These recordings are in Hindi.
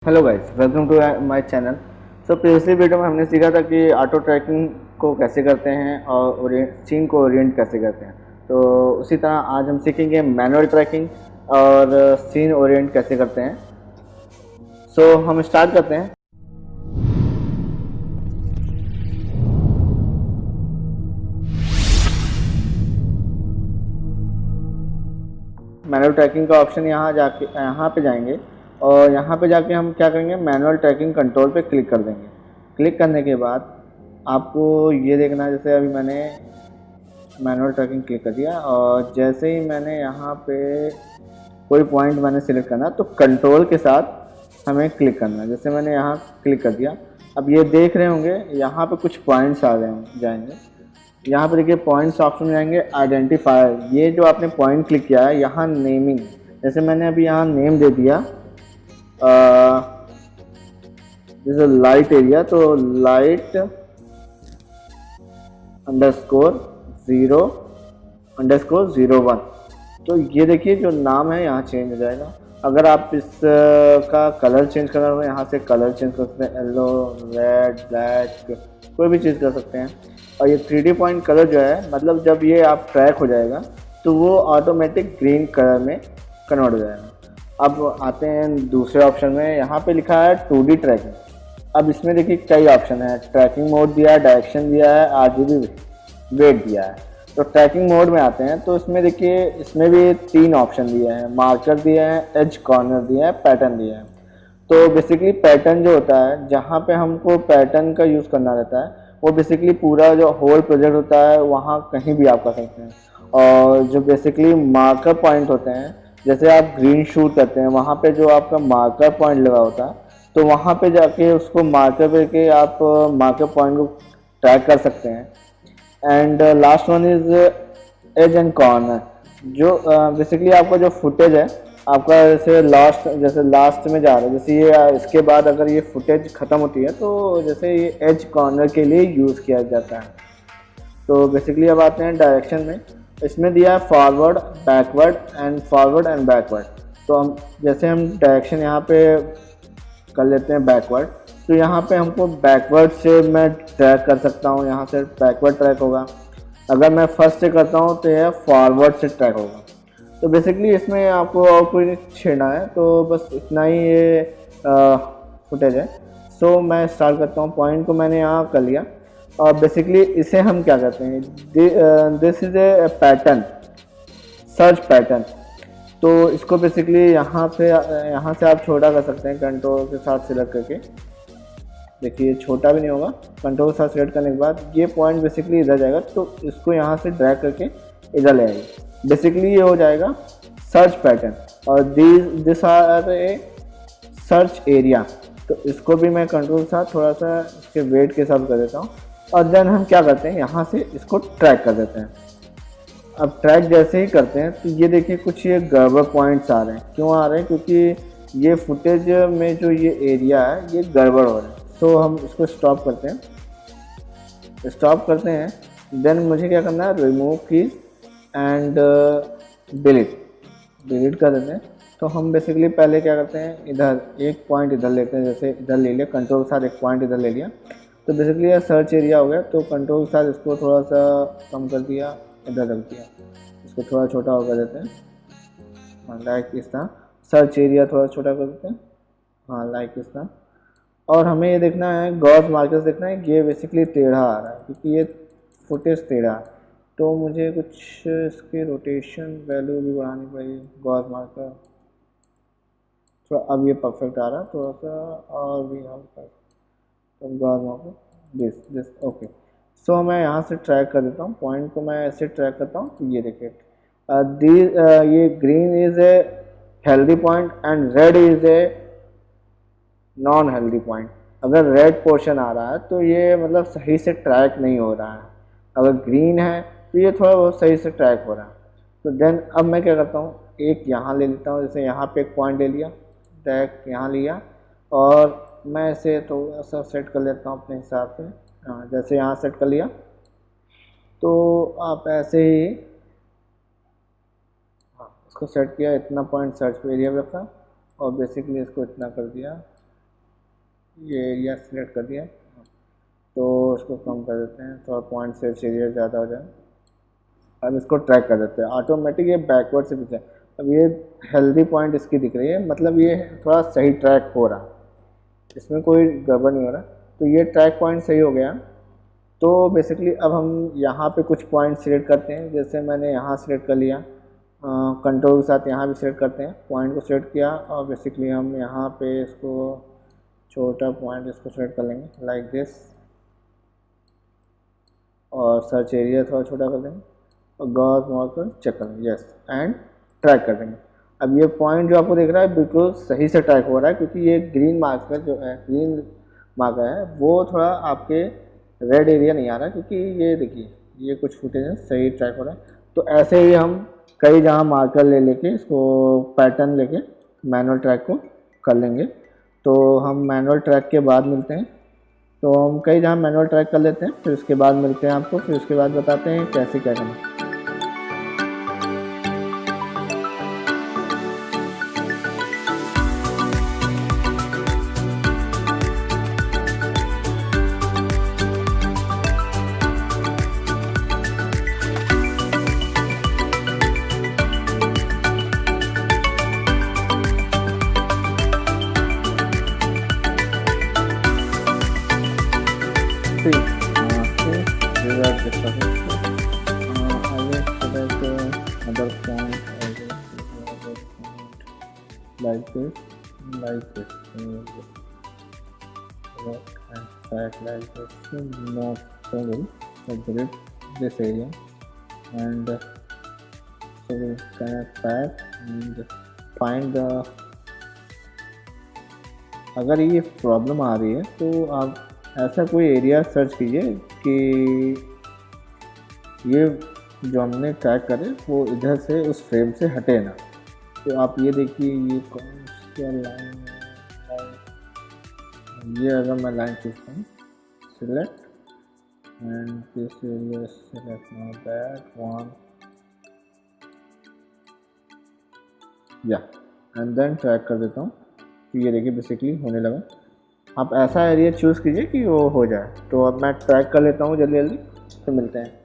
Hello guys, welcome to my channel. So previously video में हमने सीखा था कि ऑटो ट्रैकिंग को कैसे करते हैं और सीन को ओरिएंट कैसे करते हैं। तो उसी तरह आज हम सीखेंगे मैनुअल ट्रैकिंग और सीन ओरिएंट कैसे करते हैं। सो हम स्टार्ट करते हैं। मैनुअल ट्रैकिंग का ऑप्शन यहाँ पे जाएंगे और यहाँ पे जाके हम क्या करेंगे, मैनुअल ट्रैकिंग कंट्रोल पे क्लिक कर देंगे। क्लिक करने के बाद आपको ये देखना है, जैसे अभी मैंने मैनुअल ट्रैकिंग क्लिक कर दिया और जैसे ही मैंने यहाँ पे कोई पॉइंट मैंने सिलेक्ट करना तो कंट्रोल के साथ हमें क्लिक करना है। जैसे मैंने यहाँ क्लिक कर दिया, अब ये देख रहे होंगे यहाँ पे कुछ पॉइंट्स आ जाएंगे। यहाँ पे देखिए पॉइंट्स ऑप्शन में जाएंगे, आइडेंटिफायर। ये जो आपने पॉइंट क्लिक किया है यहाँ नेमिंग, जैसे मैंने अभी यहाँ नेम दे दिया जैसे लाइट एरिया, तो लाइट _0_01। तो ये देखिए जो नाम है यहाँ चेंज हो जाएगा। अगर आप इसका कलर चेंज करना हो, यहाँ से कलर चेंज कर सकते हैं, येलो, रेड, ब्लैक, कोई भी चीज़ कर सकते हैं। और ये 3D पॉइंट कलर जो है, मतलब जब ये आप ट्रैक हो जाएगा तो वो ऑटोमेटिक ग्रीन कलर में कन्वर्ट हो जाएगा। अब आते हैं दूसरे ऑप्शन में, यहाँ पे लिखा है 2D ट्रैकिंग। अब इसमें देखिए कई ऑप्शन है, ट्रैकिंग मोड दिया है, डायरेक्शन दिया है, RGB वेट दिया है। तो ट्रैकिंग मोड में आते हैं तो इसमें देखिए इसमें भी 3 ऑप्शन दिए हैं, मार्कर दिए हैं, एज कॉर्नर दिया है, पैटर्न दिया है। तो बेसिकली पैटर्न जो होता है, जहाँ पे हमको पैटर्न का यूज़ करना रहता है, वो बेसिकली पूरा जो होल प्रोजेक्ट होता है वहाँ कहीं भी आप कर सकते हैं। और जो बेसिकली मार्कर पॉइंट होते हैं, जैसे आप ग्रीन शूट करते हैं, वहाँ पे जो आपका मार्कर पॉइंट लगा होता है, तो वहाँ पे जाके उसको मार्कर पे के आप मार्कर पॉइंट को ट्रैक कर सकते हैं। And last one is edge and corner, जो बेसिकली आपका जो फुटेज है आपका, जैसे लास्ट में जा रहा है, जैसे ये इसके बाद अगर ये फुटेज ख़त्म होती है तो जैसे ये एज कॉर्नर के लिए यूज़ किया जाता है। तो बेसिकली अब आते हैं डायरेक्शन में। इसमें दिया है फॉरवर्ड, फॉरवर्ड एंड बैकवर्ड। तो हम डायरेक्शन यहाँ पे कर लेते हैं बैकवर्ड। तो यहाँ पे हमको बैकवर्ड से मैं ट्रैक कर सकता हूँ, यहाँ से बैकवर्ड ट्रैक होगा। अगर मैं फर्स्ट से करता हूँ तो यह फॉरवर्ड से ट्रैक होगा। तो बेसिकली इसमें आपको और कोई नहीं छेड़ना है, तो बस इतना ही ये फुटेज है। सो मैं स्टार्ट करता हूँ। पॉइंट को मैंने यहाँ कर लिया और बेसिकली इसे हम क्या करते हैं, this is a pattern, search pattern. तो इसको बेसिकली यहाँ से आप छोटा कर सकते हैं कंट्रोल के साथ सिलेक्ट करके। देखिए छोटा भी नहीं होगा, कंट्रोल के साथ सिलेक्ट करने के बाद ये पॉइंट बेसिकली इधर जाएगा, तो इसको यहाँ से ड्रैग करके इधर ले आएंगे। बेसिकली ये हो जाएगा सर्च पैटर्न। और this are a search area. तो इसको भी मैं कंट्रोल के साथ थोड़ा सा इसके वेट के साथ कर देता हूँ और देन हम क्या करते हैं, यहाँ से इसको ट्रैक कर देते हैं। अब ट्रैक जैसे ही करते हैं तो ये देखिए कुछ ये गड़बड़ पॉइंट्स आ रहे हैं। क्यों आ रहे हैं? क्योंकि ये फुटेज में जो ये एरिया है ये गड़बड़ हो रहा है। तो हम इसको स्टॉप करते हैं। देन मुझे क्या करना है, रिमूव कीज एंड डिलीट कर देते हैं। तो हम बेसिकली पहले क्या करते हैं, इधर एक पॉइंट इधर लेते हैं, जैसे इधर ले लिया, कंट्रोल के साथ एक पॉइंट इधर ले लिया। तो बेसिकली यह सर्च एरिया हो गया। तो कंट्रोल के साथ इसको थोड़ा सा कम कर दिया, इधर रख दिया, इसको थोड़ा छोटा हो कर देते हैं। हाँ, लाइक इस तरह सर्च एरिया थोड़ा छोटा कर देते हैं। हाँ, लाइक इस तरह। और हमें ये देखना है, गॉस मार्कर्स देखना है, ये बेसिकली टेढ़ा आ रहा है क्योंकि ये फुटेज टेढ़ा है। तो मुझे कुछ इसकी रोटेशन वैल्यू भी बढ़ानी पड़ेगी। गॉस मार्कर थोड़ा, अब ये परफेक्ट आ रहा है, थोड़ा सा और भी हल्का। तो गॉस मार्कर दिस ओके। सो मैं यहाँ से ट्रैक कर देता हूँ, पॉइंट को मैं ऐसे ट्रैक करता हूँ। तो ये देखिए ये green is a healthy point and red is a non healthy point. अगर रेड पोर्शन आ रहा है तो ये मतलब सही से ट्रैक नहीं हो रहा है, अगर ग्रीन है तो ये थोड़ा बहुत सही से ट्रैक हो रहा है। तो देन अब मैं क्या करता हूँ, एक यहाँ ले लेता हूँ, जैसे यहाँ पे एक पॉइंट ले लिया, ट्रैक यहाँ लिया और मैं इसे थोड़ा सा सेट कर लेता हूँ अपने हिसाब से। हाँ, जैसे यहाँ सेट कर लिया तो आप ऐसे ही, हाँ, इसको सेट किया, इतना पॉइंट सर्च एरिया पे रखा और बेसिकली इसको इतना कर दिया ये एरिया सिलेक्ट कर दिया, तो इसको कम कर देते हैं, थोड़ा पॉइंट से एरिया ज़्यादा हो जाए। अब इसको ट्रैक कर देते हैं, ऑटोमेटिक ये बैकवर्ड से पीछे। अब ये हेल्दी पॉइंट इसकी दिख रही है, मतलब ये थोड़ा सही ट्रैक हो रहा, इसमें कोई गड़बड़ नहीं हो रहा। तो ये ट्रैक पॉइंट सही हो गया। तो बेसिकली अब हम यहाँ पे कुछ पॉइंट सिलेक्ट करते हैं, जैसे मैंने यहाँ सिलेक्ट कर लिया, कंट्रोल के साथ यहाँ भी सिलेक्ट करते हैं, पॉइंट को सिलेक्ट किया और बेसिकली हम यहाँ पे इसको छोटा पॉइंट इसको सिलेक्ट कर लेंगे लाइक दिस, और सर्च एरिया थोड़ा छोटा कर देंगे और गॉस मार्कर चेक कर देंगे, यस, एंड ट्रैक कर देंगे। अब ये पॉइंट जो आपको दिख रहा है बिल्कुल सही से ट्रैक हो रहा है, क्योंकि ये ग्रीन मार्कर जो है, ग्रीन मार्कर है, वो थोड़ा आपके रेड एरिया नहीं आ रहा, क्योंकि ये देखिए ये कुछ फुटेज है, सही ट्रैक हो रहा है। तो ऐसे ही हम कई जहाँ मार्कर ले लेके इसको पैटर्न लेके मैनुअल ट्रैक को कर लेंगे। तो हम मैनुअल ट्रैक के बाद मिलते हैं, तो हम कई जहाँ मैनुअल ट्रैक कर लेते हैं, फिर उसके बाद मिलते हैं आपको, फिर उसके बाद बताते हैं कैसे क्या करना है। See, revert the suffix. I will select other font like this, like this. Select and pack like this. Not trouble. So delete this area and so we can pack and find the. अगर ये प्रॉब्लम आ रही है तो आप ऐसा कोई एरिया सर्च कीजिए कि ये जो हमने ट्रैक करे वो इधर से उस फ्रेम से हटे ना। तो आप ये देखिए ये कौन सा लाइन, ये अगर मैं लाइन चूज करूँ, select and this area select now that one, या एंड देन ट्रैक कर देता हूँ। तो ये देखिए बेसिकली होने लगा। आप ऐसा एरिया चूज़ कीजिए कि वो हो जाए। तो अब मैं ट्रैक कर लेता हूँ जल्दी जल्दी, तो मिलते हैं।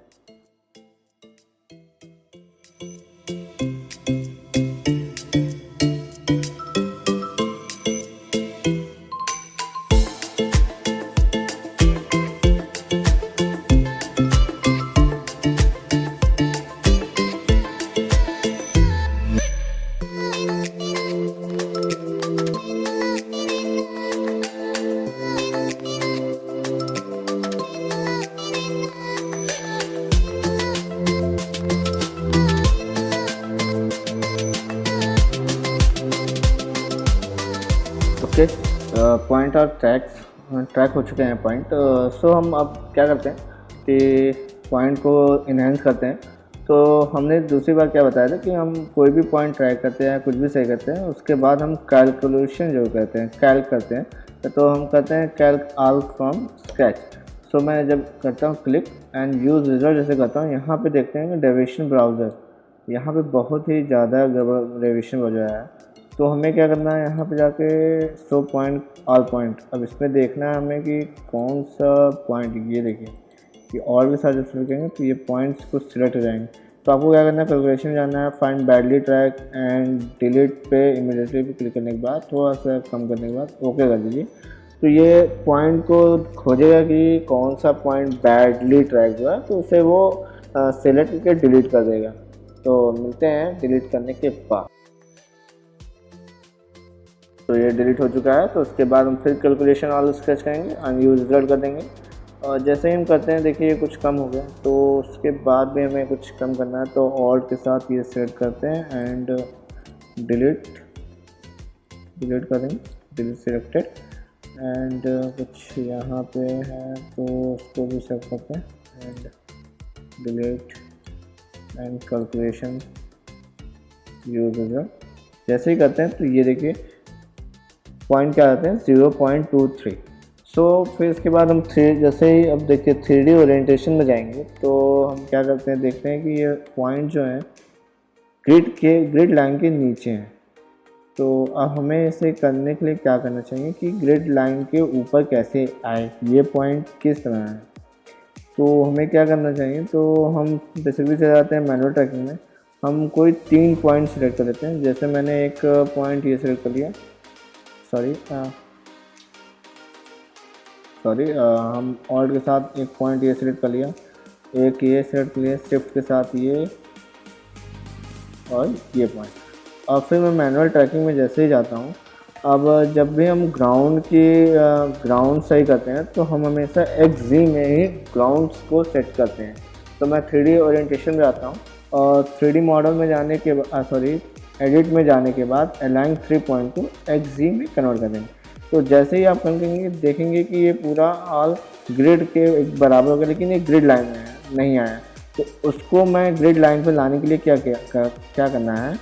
ओके, पॉइंट और ट्रैक हो चुके हैं पॉइंट। सो हम अब क्या करते हैं कि पॉइंट को इन्हेंस करते हैं। तो हमने दूसरी बार क्या बताया था कि हम कोई भी पॉइंट ट्रैक करते हैं, कुछ भी सही करते हैं, उसके बाद हम कैलकुलेशन जो कहते हैं, कैल्क करते हैं। तो हम करते हैं कैल्क आउट फ्रॉम स्केच। सो मैं जब करता हूँ क्लिक एंड यूज़ रिजल्ट जैसे करता हूँ, यहाँ पे देखते हैं कि डेविएशन ब्राउज़र, यहाँ पे बहुत ही ज़्यादा डेविएशन हो जाया है। तो हमें क्या करना है, यहाँ पे जाके शो पॉइंट ऑल पॉइंट। अब इसमें देखना है हमें कि कौन सा पॉइंट, ये देखिए कि और भी सारे सिलेक्ट करेंगे तो ये पॉइंट्स कुछ सिलेक्ट हो जाएंगे। तो आपको क्या करना है, कैलकुलेशन जाना है, find badly track and delete पे इमीडिएटली पे क्लिक करने के बाद थोड़ा सा कम करने के बाद ओके कर दीजिए। तो ये पॉइंट को खोजेगा कि कौन सा पॉइंट बैडली ट्रैक हुआ, तो उसे वो सेलेक्ट करके डिलीट कर देगा। तो मिलते हैं डिलीट करने के बाद। तो ये डिलीट हो चुका है। तो उसके बाद हम फिर कैलकुलेशन ऑल स्केच करेंगे एंड यूज रिजल्ट कर देंगे। और जैसे ही हम करते हैं देखिए ये कुछ कम हो गया। तो उसके बाद भी हमें कुछ कम करना है, तो ऑल्ट के साथ ये सेलेक्ट करते हैं एंड डिलीट कर देंगे, डिलीट सिलेक्टेड। एंड कुछ यहाँ पे है तो उसको भी सेलेक्ट करते हैं and delete and calculation use result. जैसे ही करते हैं तो ये देखिए पॉइंट क्या आते हैं 0.23। सो फिर इसके बाद हम जैसे ही अब देखिए 3D ओरिएंटेशन में जाएंगे। तो हम क्या करते हैं, देखते हैं कि ये पॉइंट जो है ग्रिड लाइन के नीचे हैं। तो अब हमें इसे करने के लिए क्या करना चाहिए कि ग्रिड लाइन के ऊपर कैसे आए, ये पॉइंट किस तरह है। तो हमें क्या करना चाहिए, तो हम बेसिकली चले जाते हैं मैनुअल ट्रैकिंग में। हम कोई 3 पॉइंट सिलेक्ट कर लेते हैं। जैसे मैंने एक पॉइंट ये सिलेक्ट कर लिया, सॉरी हम ऑल्ट के साथ एक पॉइंट ये सिलेक्ट कर लिया, एक ये सिलेक्ट कर लिया, शिफ्ट के साथ ये और ये पॉइंट। और फिर मैं मैनुअल ट्रैकिंग में जैसे ही जाता हूँ, अब जब भी हम ग्राउंड सही करते हैं तो हम हमेशा XZ में ही ग्राउंड्स को सेट करते हैं। तो मैं 3D ओरिएंटेशन में जाता हूँ और 3D मॉडल में जाने के एडिट में जाने के बाद अलाइन 3 पॉइंट को XZ में कन्वर्ट कर देंगे। तो जैसे ही आप करेंगे देखेंगे कि ये पूरा ऑल ग्रिड के एक बराबर हो गया, लेकिन ये ग्रिड लाइन में नहीं आया। तो उसको मैं ग्रिड लाइन पर लाने के लिए क्या करना है,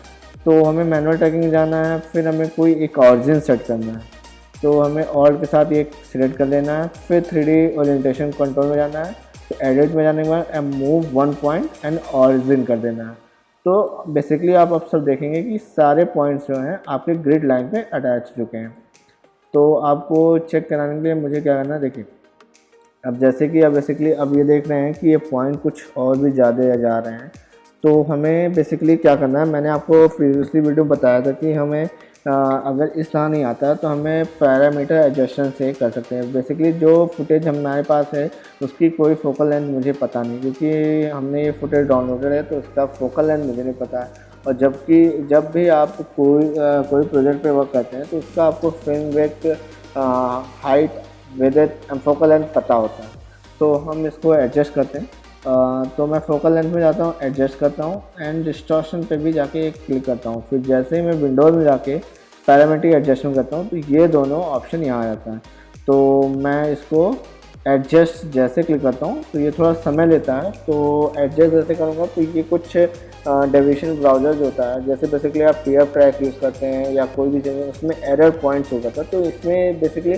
तो हमें मैनुअल ट्रैकिंग जाना है, फिर हमें कोई एक ऑरिजिन सेट करना है। तो हमें ऑल्ट के साथ एक सिलेक्ट कर लेना है, फिर 3D ओरिएंटेशन कंट्रोल में जाना है, तो एडिट में जाने के बाद मूव 1 पॉइंट एंड ऑरिजिन कर देना है। तो बेसिकली आप अब सब देखेंगे कि सारे पॉइंट्स जो हैं आपके ग्रिड लाइन पे अटैच हो चुके हैं। तो आपको चेक कराने के लिए मुझे क्या करना है, देखिए अब जैसे कि अब बेसिकली अब ये देख रहे हैं कि ये पॉइंट कुछ और भी ज़्यादा जा रहे हैं। तो हमें बेसिकली क्या करना है, मैंने आपको प्रीवियसली वीडियो बताया था कि हमें अगर इस तरह नहीं आता है तो हमें पैरामीटर एडजस्टमेंट से कर सकते हैं। बेसिकली जो फुटेज हमारे पास है उसकी कोई फोकल लेंथ मुझे पता नहीं, क्योंकि हमने ये फुटेज डाउनलोडेड है तो उसका फोकल लेंथ मुझे नहीं पता है। और जब भी आप कोई प्रोजेक्ट पे वर्क करते हैं तो उसका आपको frame rate, height, width, focal length पता होता है। तो हम इसको एडजस्ट करते हैं। तो मैं फोकल लेंथ में जाता हूँ, एडजस्ट करता हूँ एंड डिस्टॉर्शन पे भी जाके एक क्लिक करता हूँ। फिर जैसे ही मैं विंडोज़ में जाके पैरामीट्रिक एडजस्टमेंट करता हूँ तो ये दोनों ऑप्शन यहाँ आ जाता है। तो मैं इसको एडजस्ट जैसे क्लिक करता हूँ तो ये थोड़ा समय लेता है। तो एडजस्ट जैसे करूँगा तो ये कुछ डेविएशन ब्राउज़र जो होता है, जैसे बेसिकली आप पीएफ ट्रैक यूज़ करते हैं या कोई भी चीज़ उसमें एरर पॉइंट्स हो जाता है, तो इसमें बेसिकली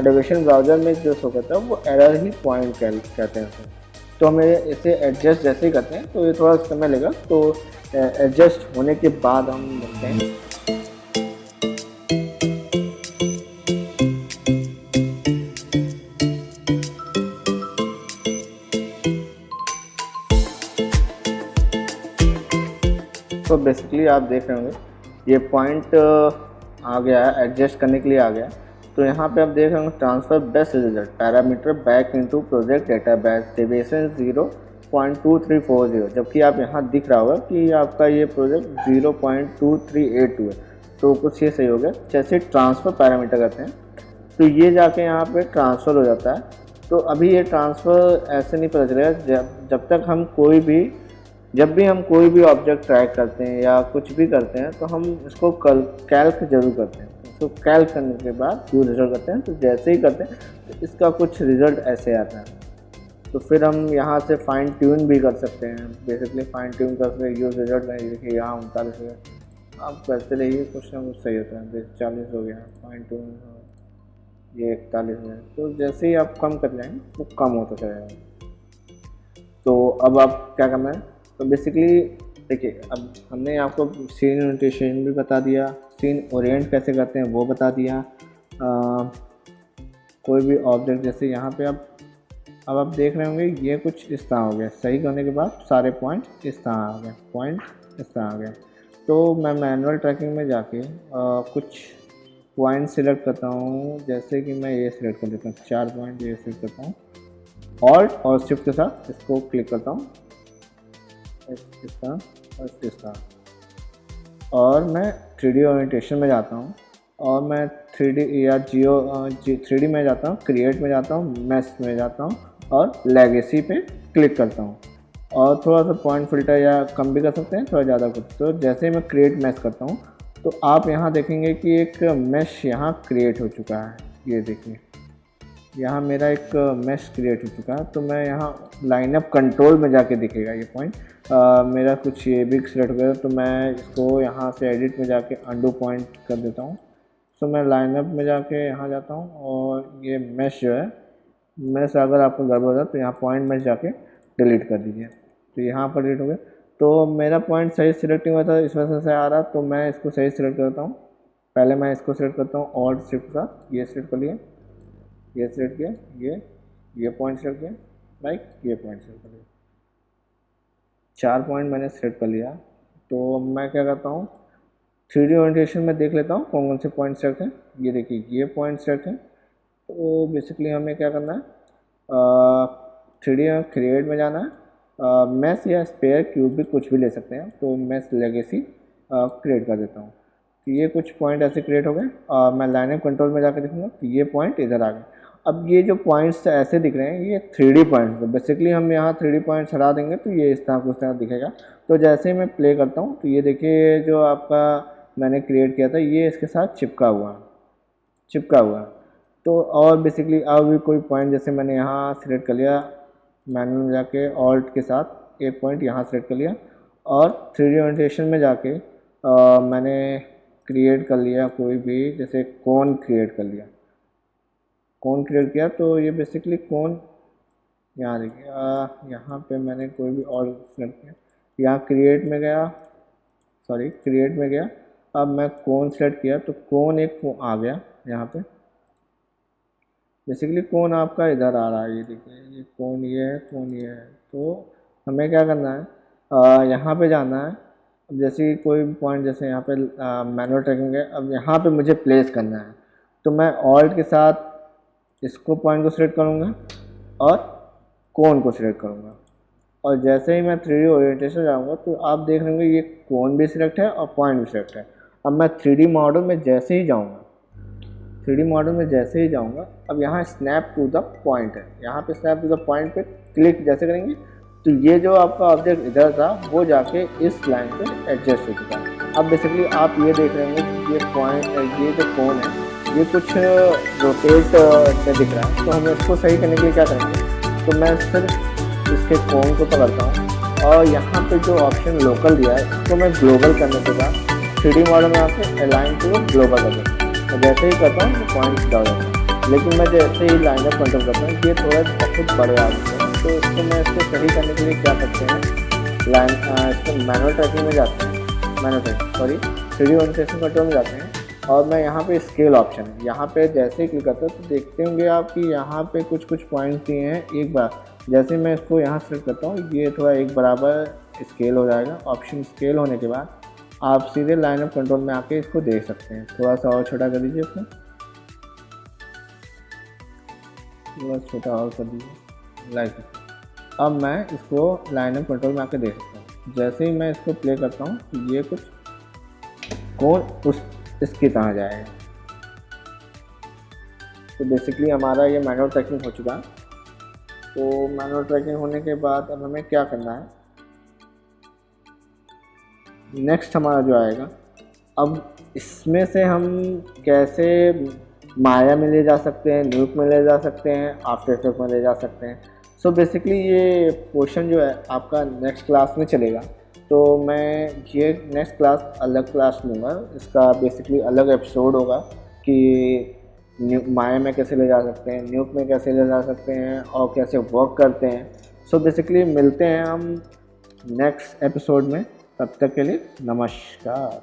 डेविएशन ब्राउज़र में जो शो करता है वो एरर ही पॉइंट कहते हैं उसे। तो हमें इसे एडजस्ट जैसे ही करते हैं तो ये थोड़ा समय लगेगा। तो एडजस्ट होने के बाद हम देखते हैं। तो बेसिकली आप देख रहे होंगे ये पॉइंट आ गया है, एडजस्ट करने के लिए आ गया। तो यहाँ पे आप देख रहे होंगे transfer best result parameter back into project data base deviation 0.2340, जबकि आप यहाँ दिख रहा होगा कि आपका ये प्रोजेक्ट 0.2382 है। तो कुछ ये सही हो गया। जैसे ट्रांसफ़र पैरामीटर करते हैं तो ये जाके यहाँ पे ट्रांसफ़र हो जाता है। तो अभी ये ट्रांसफ़र ऐसे नहीं पता चलेगा जब तक हम जब भी हम कोई भी ऑब्जेक्ट ट्रैक करते हैं या कुछ भी करते हैं तो हम इसको कैल्क जरूर करते हैं। इसको कैल्क करने के बाद व्यू रिजल्ट करते हैं। तो जैसे ही करते हैं तो इसका कुछ रिज़ल्ट ऐसे आता है। तो फिर हम यहाँ से फाइन ट्यून भी कर सकते हैं। बेसिकली फाइन ट्यून कर सकते हैं। यूज रिजल्ट में देखिए यहाँ 39 है, आप करते रहिए, कुछ ना कुछ सही होता है। 40 हो गया फाइन ट्यून, ये 41 है। तो जैसे ही आप कम कर जाएंगे वो कम होता चलेगा। तो अब आप क्या करना है, तो बेसिकली देखिए अब हमने आपको सीन ओरिएंटेशन भी बता दिया, सीन ओरिएंट कैसे करते हैं वो बता दिया। कोई भी ऑब्जेक्ट जैसे यहाँ पे अब आप देख रहे होंगे ये कुछ इस तरह हो गया। सही करने के बाद सारे पॉइंट इस तरह आ गए, पॉइंट इस तरह आ गया। तो मैं मैनुअल ट्रैकिंग में जाके कुछ पॉइंट सिलेक्ट करता हूँ। जैसे कि मैं ये सिलेक्ट कर देता हूँ, 4 पॉइंट ये सिलेक्ट करता हूँ, ऑल्ट और शिफ्ट के साथ इसको क्लिक करता हूँ इस तरह और इस तरह। और मैं 3D ओरिएंटेशन में जाता हूँ और मैं 3D या 3D में जाता हूँ, क्रिएट में जाता हूँ, मैश में जाता हूँ और लेगेसी पे क्लिक करता हूँ। और थोड़ा सा पॉइंट फिल्टर या कम भी कर सकते हैं, थोड़ा ज़्यादा कुछ। तो जैसे ही मैं क्रिएट मैश करता हूँ तो आप यहाँ देखेंगे कि एक मैश यहाँ क्रिएट हो चुका है। ये देखिए यहाँ मेरा एक मैश क्रिएट हो चुका है। तो मैं यहाँ लाइनअप कंट्रोल में जाके दिखेगा ये पॉइंट। मेरा कुछ ये भी सिलेक्ट हो गया तो मैं इसको यहाँ से एडिट में जाके अंडू पॉइंट कर देता हूँ। तो मैं लाइनअप में जाके यहाँ जाता हूँ और ये मैश जो है, मैश अगर आपको गड़बड़ हो जाए तो यहाँ पॉइंट मैश जाके डिलीट कर दीजिए। तो यहाँ पर डिलीट हो गया। तो मेरा पॉइंट सही सिलेक्ट नहीं हुआ था, इस वजह से आ रहा। तो मैं इसको सही सिलेक्ट करता हूँ पहले मैं इसको सेलेक्ट करता हूँ ऑल्ट शिफ्ट का, ये सेलेक्ट कर लिया, ये सेलेक्ट किया, ये पॉइंट सेलेक्ट किया, लाइक ये पॉइंट सेलेक्ट कर लिया, 4 पॉइंट मैंने सेलेक्ट कर लिया। तो मैं क्या करता हूँ 3D ओरिएंटेशन में देख लेता हूँ कौन कौन से पॉइंट सेलेक्ट हैं। ये देखिए ये पॉइंट सेलेक्ट है। तो बेसिकली हमें क्या करना है 3D क्रिएट में जाना है, मैश या स्पेयर क्यूबिक कुछ भी ले सकते हैं। तो मैश लेगेसी क्रिएट कर देता हूँ। तो ये कुछ पॉइंट ऐसे क्रिएट हो गए। मैं लाइन ऑफ कंट्रोल में जाकर देखूँगा तो ये पॉइंट इधर आ गए। अब ये जो पॉइंट्स ऐसे दिख रहे हैं ये 3D पॉइंट्स, तो बेसिकली हम यहाँ 3D पॉइंट्स हटा देंगे तो ये इस तरह कुछ तरह दिखेगा। तो जैसे ही मैं प्ले करता हूँ तो ये देखिए जो आपका मैंने क्रिएट किया था ये इसके साथ चिपका हुआ है। तो और बेसिकली अब भी कोई पॉइंट जैसे मैंने यहाँ सिलेक्ट कर लिया, मैनुअल में जाके ऑल्ट के साथ एक पॉइंट यहाँ सिलेक्ट कर लिया और 3D ओरिएंटेशन में जाके मैंने क्रिएट कर लिया कोई भी, जैसे कोन क्रिएट कर लिया, कोन क्रिएट किया। तो ये बेसिकली कोन यहाँ देखिए यहाँ पे मैंने कोई भी और सेलेक्ट किया, यहाँ क्रिएट में गया, अब मैं कोन सेलेक्ट किया तो कोन एक आ गया यहाँ पे। बेसिकली कोन आपका इधर आ रहा है, ये देखिए ये कोन ये है। तो हमें क्या करना है यहाँ पे जाना है। अब जैसे कोई भी पॉइंट जैसे यहाँ पे मैनुअल ट्रैकिंग है, अब यहाँ पे मुझे प्लेस करना है तो मैं ऑल्ट के साथ इसको पॉइंट को सिलेक्ट करूँगा और कोन को सिलेक्ट करूँगा और जैसे ही मैं 3D ओरिएंटेशन जाऊँगा तो आप देख लेंगे ये कोन भी सिलेक्ट है और पॉइंट भी सिलेक्ट है। अब मैं 3D मॉडल में जैसे ही जाऊँगा, अब यहाँ स्नैप टू द पॉइंट है, यहाँ पे स्नैप टू द पॉइंट पे क्लिक जैसे करेंगे तो ये जो आपका ऑब्जेक्ट इधर था वो जाके इस लाइन पे एडजस्ट हो चुका है। अब बेसिकली आप ये देख रहे हैं कि ये पॉइंट, ये जो कोन है ये कुछ रोटेट में दिख रहा है। तो हमें उसको सही करने के लिए क्या करेंगे, तो मैं सिर्फ इसके कोन को पकड़ता हूँ और यहाँ पे जो ऑप्शन लोकल दिया है इसको मैं ग्लोबल करने के बाद 3D मॉडल में आके अलाइन टू ग्लोबल कर देता हूँ। तो जैसे ही करता हूँ तो पॉइंट्स डाल देता हूँ, लेकिन मैं जैसे ही लाइन ऑफ कंट्रोल करता हूँ ये थोड़ा बहुत बड़े आ जाते हैं। तो इसको मैं इसको सही करने के लिए क्या करते हैं, इसको मैनुअल ट्रैकिंग में जाते हैं, 3D ओरिएंटेशन कंट्रोल में जाते हैं और मैं यहाँ पे स्केल ऑप्शन है, यहाँ पे जैसे ही क्लिक करता हूँ तो देखते होंगे आप कि यहाँ पे कुछ पॉइंट्स दिए हैं। एक बार जैसे मैं इसको यहाँ सेलेक्ट करता हूँ ये थोड़ा एक बराबर स्केल हो जाएगा। ऑप्शन स्केल होने के बाद आप सीधे लाइन ऑफ कंट्रोल में आके इसको देख सकते हैं। थोड़ा सा और छोटा कर दीजिए, इसको थोड़ा छोटा और कर दीजिए लाइक। अब मैं इसको लाइन ऑफ कंट्रोल में आके देख सकता हूँ। जैसे ही मैं इसको प्ले करता हूँ तो ये कुछ कोन इसकी तरह जाएगा। तो बेसिकली हमारा ये मैनुअल ट्रैकिंग हो चुका है। तो मैनुअल ट्रैकिंग होने के बाद अब हमें क्या करना है, नेक्स्ट हमारा जो आएगा, अब इसमें से हम कैसे माया में ले जा सकते हैं, न्यूक में ले जा सकते हैं, आफ्टर इफेक्ट में ले जा सकते हैं। सो बेसिकली ये पोर्शन जो है आपका नेक्स्ट क्लास में चलेगा। तो मैं ये नेक्स्ट क्लास अलग क्लास लूँगा, इसका बेसिकली अलग एपिसोड होगा कि माया में कैसे ले जा सकते हैं, न्यूक में कैसे ले जा सकते हैं और कैसे वर्क करते हैं। सो बेसिकली मिलते हैं हम नेक्स्ट एपिसोड में, तब तक के लिए नमस्कार।